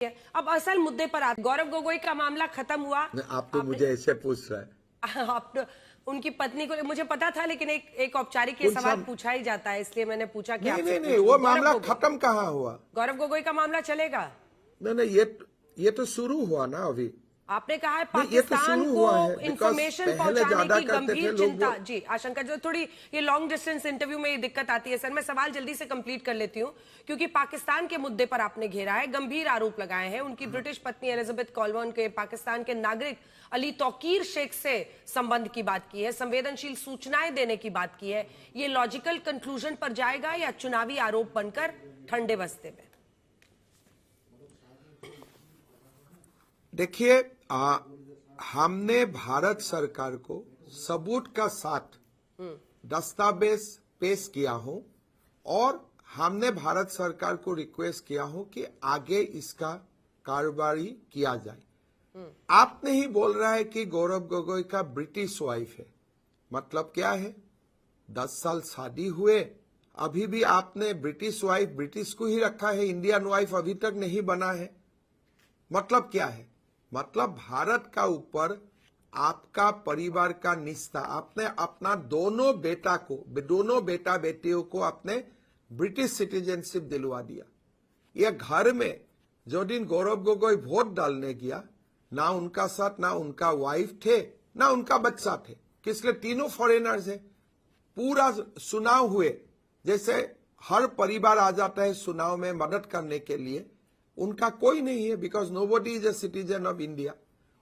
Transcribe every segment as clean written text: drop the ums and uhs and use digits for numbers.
अब असल मुद्दे पर आते। गौरव गोगोई का मामला खत्म हुआ। आप तो मुझे ऐसे पूछ रहा है। आप तो उनकी पत्नी को मुझे पता था, लेकिन एक औपचारिक ये सवाल पूछा ही जाता है, इसलिए मैंने पूछा कि नहीं, नहीं, वो मामला खत्म कहाँ हुआ? गौरव गोगोई का मामला चलेगा? नहीं, ये तो शुरू हुआ ना अभी। आपने कहा है पाकिस्तान को इंफॉर्मेशन पहुंचाने की गंभीर चिंता। जी आशंका, जो थोड़ी ये लॉन्ग डिस्टेंस इंटरव्यू में ये दिक्कत आती है। सर मैं सवाल जल्दी से कंप्लीट कर लेती हूं, क्योंकि पाकिस्तान के मुद्दे पर आपने घेरा है, गंभीर आरोप लगाए हैं। उनकी ब्रिटिश पत्नी एलिजाबेथ कॉलवर्न के पाकिस्तान के नागरिक अली तौकीर शेख से संबंध की बात की है, संवेदनशील सूचनाएं देने की बात की है। ये लॉजिकल कंक्लूजन पर जाएगा या चुनावी आरोप बनकर ठंडे बस्ते में? देखिए, हमने भारत सरकार को सबूत का साथ दस्तावेज पेश किया हो और हमने भारत सरकार को रिक्वेस्ट किया हो कि आगे इसका कार्रवाई किया जाए। आपने ही बोल रहा है कि गौरव गोगोई का ब्रिटिश वाइफ है, मतलब क्या है? 10 साल शादी हुए, अभी भी आपने ब्रिटिश वाइफ ब्रिटिश को ही रखा है, इंडियन वाइफ अभी तक नहीं बना है। मतलब क्या है? मतलब भारत का ऊपर आपका परिवार का निष्ठा, आपने अपना दोनों बेटा बेटियों को आपने ब्रिटिश सिटीजनशिप दिलवा दिया। ये घर में जो दिन गौरव गोगोई वोट डालने गया, ना उनका साथ, ना उनका वाइफ थे, ना उनका बच्चा थे, किसलिए तीनों फॉरेनर्स है। पूरा चुनाव हुए, जैसे हर परिवार आ जाता है चुनाव में मदद करने के लिए, उनका कोई नहीं है, because nobody is a citizen of India.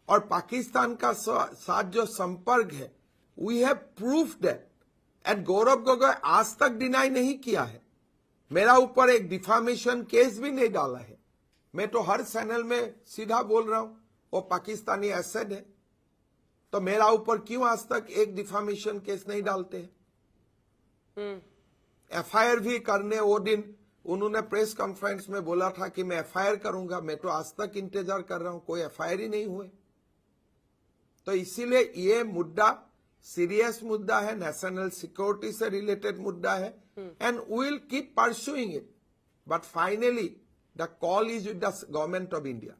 और पाकिस्तान का साथ जो संपर्क है, we have proof that. And Gaurav Gogoi आज तक डिनाई नहीं किया है। मेरा ऊपर एक डिफामेशन केस भी नहीं डाला है। मैं तो हर चैनल में सीधा बोल रहा हूं वो पाकिस्तानी एसेड है, तो मेरा ऊपर क्यों आज तक एक डिफामेशन केस नहीं डालते हैं? एफआईआर भी करने वो दिन उन्होंने प्रेस कॉन्फ्रेंस में बोला था कि मैं एफआईआर करूंगा। मैं तो आज तक इंतजार कर रहा हूं, कोई एफआईआर ही नहीं हुए। तो इसीलिए ये मुद्दा सीरियस मुद्दा है, नेशनल सिक्योरिटी से रिलेटेड मुद्दा है, and we will keep pursuing it, but finally the call is with the government of India.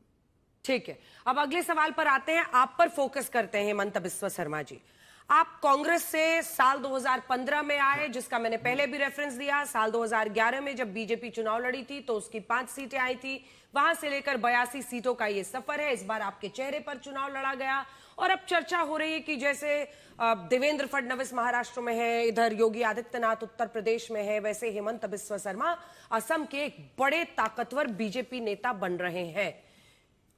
ठीक है, अब अगले सवाल पर आते हैं। आप पर फोकस करते हैं हेमंत बिस्वा शर्मा जी। आप कांग्रेस से साल 2015 में आए, जिसका मैंने पहले भी रेफरेंस दिया। साल 2011 में जब बीजेपी चुनाव लड़ी थी तो उसकी 5 सीटें आई थी, वहां से लेकर 82 सीटों का ये सफर है। इस बार आपके चेहरे पर चुनाव लड़ा गया और अब चर्चा हो रही है कि जैसे देवेंद्र फडणवीस महाराष्ट्र में है, इधर योगी आदित्यनाथ उत्तर प्रदेश में है, वैसे हेमंत बिस्वा शर्मा असम के एक बड़े ताकतवर बीजेपी नेता बन रहे हैं।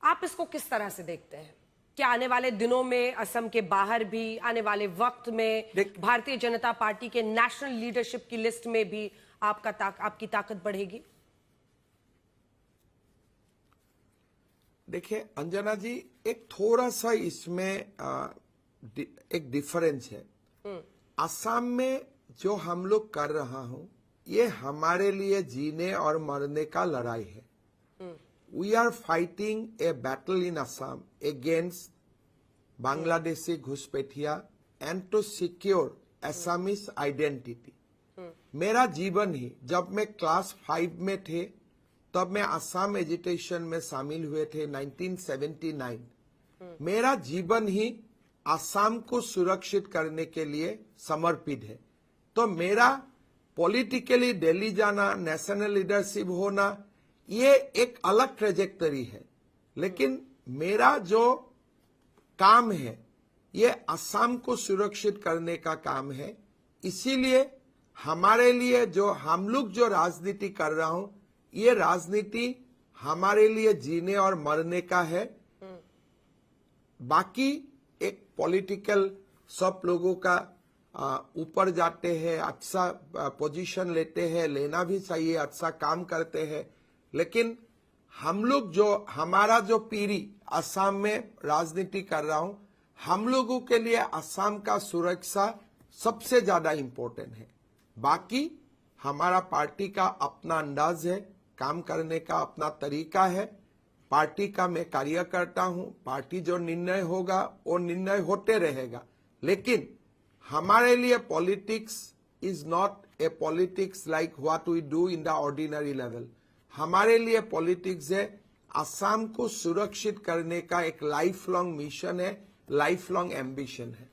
आप इसको किस तरह से देखते हैं? क्या आने वाले दिनों में असम के बाहर भी, आने वाले वक्त में भारतीय जनता पार्टी के नेशनल लीडरशिप की लिस्ट में भी आपकी ताकत बढ़ेगी? देखिए अंजना जी, एक थोड़ा सा इसमें एक डिफरेंस है। असम में जो हम लोग कर रहा हूं, ये हमारे लिए जीने और मरने का लड़ाई है। We are fighting a battle in Assam against Bangladeshi घुसपैठिया and to secure Assamese identity। मेरा जीवन ही, जब मैं क्लास 5 में थे तब मैं असम एजिटेशन में शामिल हुए थे 1979। मेरा जीवन ही असम को सुरक्षित करने के लिए समर्पित है। तो मेरा पॉलिटिकली दिल्ली जाना, नेशनल लीडरशिप होना, ये एक अलग ट्रेजेक्टरी है, लेकिन मेरा जो काम है ये असम को सुरक्षित करने का काम है। इसीलिए हमारे लिए जो हम लोग जो राजनीति कर रहा हूं, ये राजनीति हमारे लिए जीने और मरने का है। बाकी एक पॉलिटिकल सब लोगों का ऊपर जाते हैं, अच्छा पोजीशन लेते हैं, लेना भी चाहिए, अच्छा काम करते हैं, लेकिन हम लोग जो हमारा जो पीढ़ी असम में राजनीति कर रहा हूं, हम लोगों के लिए असम का सुरक्षा सबसे ज्यादा इंपॉर्टेंट है। बाकी हमारा पार्टी का अपना अंदाज है, काम करने का अपना तरीका है। पार्टी का मैं कार्य करता हूं, पार्टी जो निर्णय होगा वो निर्णय होते रहेगा, लेकिन हमारे लिए politics is not a politics like what we do in the ordinary level. हमारे लिए पॉलिटिक्स है असम को सुरक्षित करने का एक लाइफ लॉन्ग मिशन है, लाइफ लॉन्ग एम्बिशन है।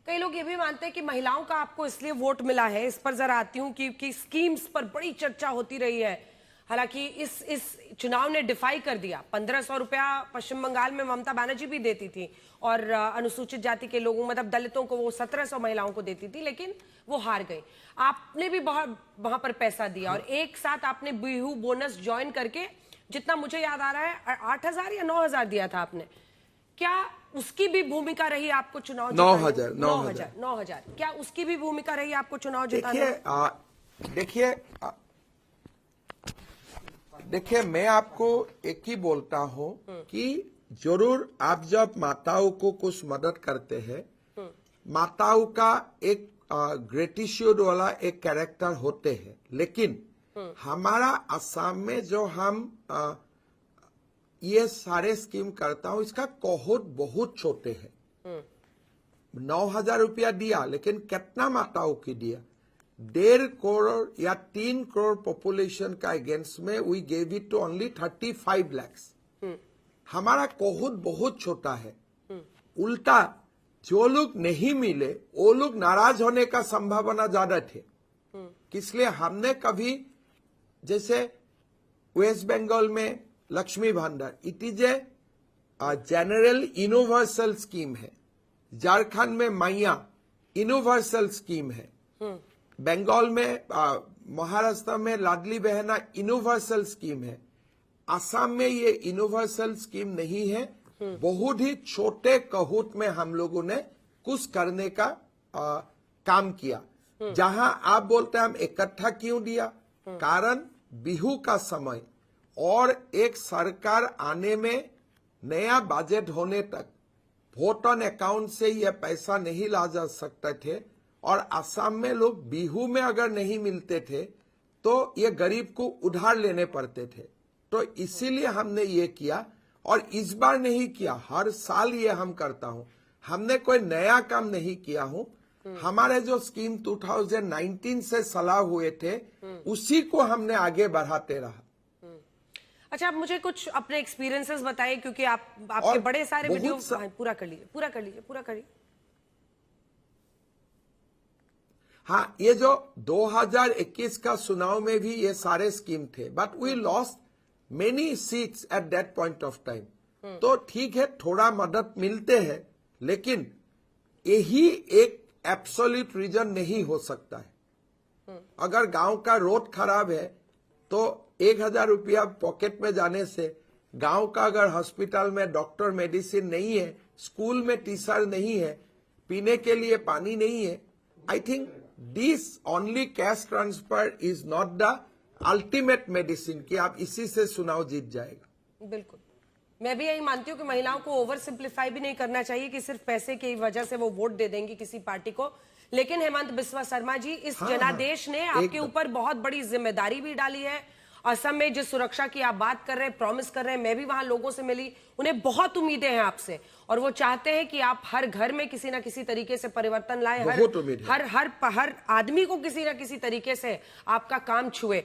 कई लोग ये भी मानते हैं कि महिलाओं का आपको इसलिए वोट मिला है, इस पर जरा आती हूं कि स्कीम्स पर बड़ी चर्चा होती रही है। हालांकि इस चुनाव ने डिफाई कर दिया। 1500 रुपया पश्चिम बंगाल में ममता बनर्जी भी देती थी और अनुसूचित जाति के लोगों, मतलब दलितों को वो 1700 महिलाओं को देती थी, लेकिन वो हार गई। आपने भी वहां पर पैसा दिया और एक साथ आपने बिहू बोनस ज्वाइन करके, जितना मुझे याद आ रहा है 8000 या 9000 दिया था आपने। क्या उसकी भी भूमिका रही आपको चुनाव? 9,000। क्या उसकी भी भूमिका रही आपको चुनाव जिताने? देखिए मैं आपको एक ही बोलता हूं कि जरूर आप जब माताओं को कुछ मदद करते हैं, माताओं का एक ग्रेटिट्यूड वाला एक कैरेक्टर होते हैं, लेकिन हमारा असम में जो हम ये सारे स्कीम करता हूं, इसका कोहोट बहुत छोटे हैं। 9,000 रुपया दिया, लेकिन कितना माताओं की दिया? 1.5 करोड़ या 3 करोड़ पॉपुलेशन का अगेंस्ट में we gave it to only 35 lakhs। हमारा कोहोट बहुत छोटा है। उल्टा जो लोग नहीं मिले वो लोग नाराज होने का संभावना ज्यादा थे। इसलिए हमने कभी, जैसे वेस्ट बंगाल में लक्ष्मी भंडार, it is a general universal scheme है। झारखंड में मैया यूनिवर्सल स्कीम है। बंगाल में, महाराष्ट्र में लाडली बहना यूनिवर्सल स्कीम है। असम में ये यूनिवर्सल स्कीम नहीं है। बहुत ही छोटे कहोट में हम लोगों ने कुछ करने का काम किया। जहां आप बोलते हैं हम इकट्ठा क्यों दिया, कारण बिहू का समय और एक सरकार आने में, नया बजट होने तक वोट ऑन अकाउंट से यह पैसा नहीं ला जा सकते थे। और असम में लोग बिहू में अगर नहीं मिलते थे तो ये गरीब को उधार लेने पड़ते थे। तो इसीलिए हमने ये किया, और इस बार नहीं किया, हर साल ये हम करता हूं। हमने कोई नया काम नहीं किया हूं। हमारे जो स्कीम 2019 से सलाह हुए थे उसी को हमने आगे बढ़ाते रहा। अच्छा, आप मुझे कुछ अपने एक्सपीरियंसेस बताइए, क्योंकि आपके बड़े सारे वीडियो। पूरा कर लीजिए। हाँ, ये जो 2021 का चुनाव में भी ये सारे स्कीम थे, but we lost many seats at that point of time. तो ठीक है, थोड़ा मदद मिलते हैं, लेकिन यही एक एब्सोल्यूट रीजन नहीं हो सकता है। अगर गांव का रोड खराब है तो 1,000 रुपया पॉकेट में जाने से, गांव का अगर हॉस्पिटल में डॉक्टर मेडिसिन नहीं है, स्कूल में टीचर नहीं है, पीने के लिए पानी नहीं है, I think this only cash transfer is not the ultimate medicine कि आप इसी से चुनाव जीत जाएगा। बिल्कुल, मैं भी यही मानती हूँ कि महिलाओं को ओवर सिंप्लीफाई भी नहीं करना चाहिए कि सिर्फ पैसे की वजह से वो वोट दे देंगी किसी पार्टी को। लेकिन हेमंत बिस्वा शर्मा जी, इस जनादेश ने आपके ऊपर बहुत बड़ी जिम्मेदारी भी डाली है। असम में जिस सुरक्षा की आप बात कर रहे हैं, प्रॉमिस कर रहे हैं, मैं भी वहां लोगों से मिली, उन्हें बहुत उम्मीदें हैं आपसे, और वो चाहते हैं कि आप हर घर में किसी ना किसी तरीके से परिवर्तन लाएं, हर आदमी को किसी ना किसी तरीके से आपका काम छुए।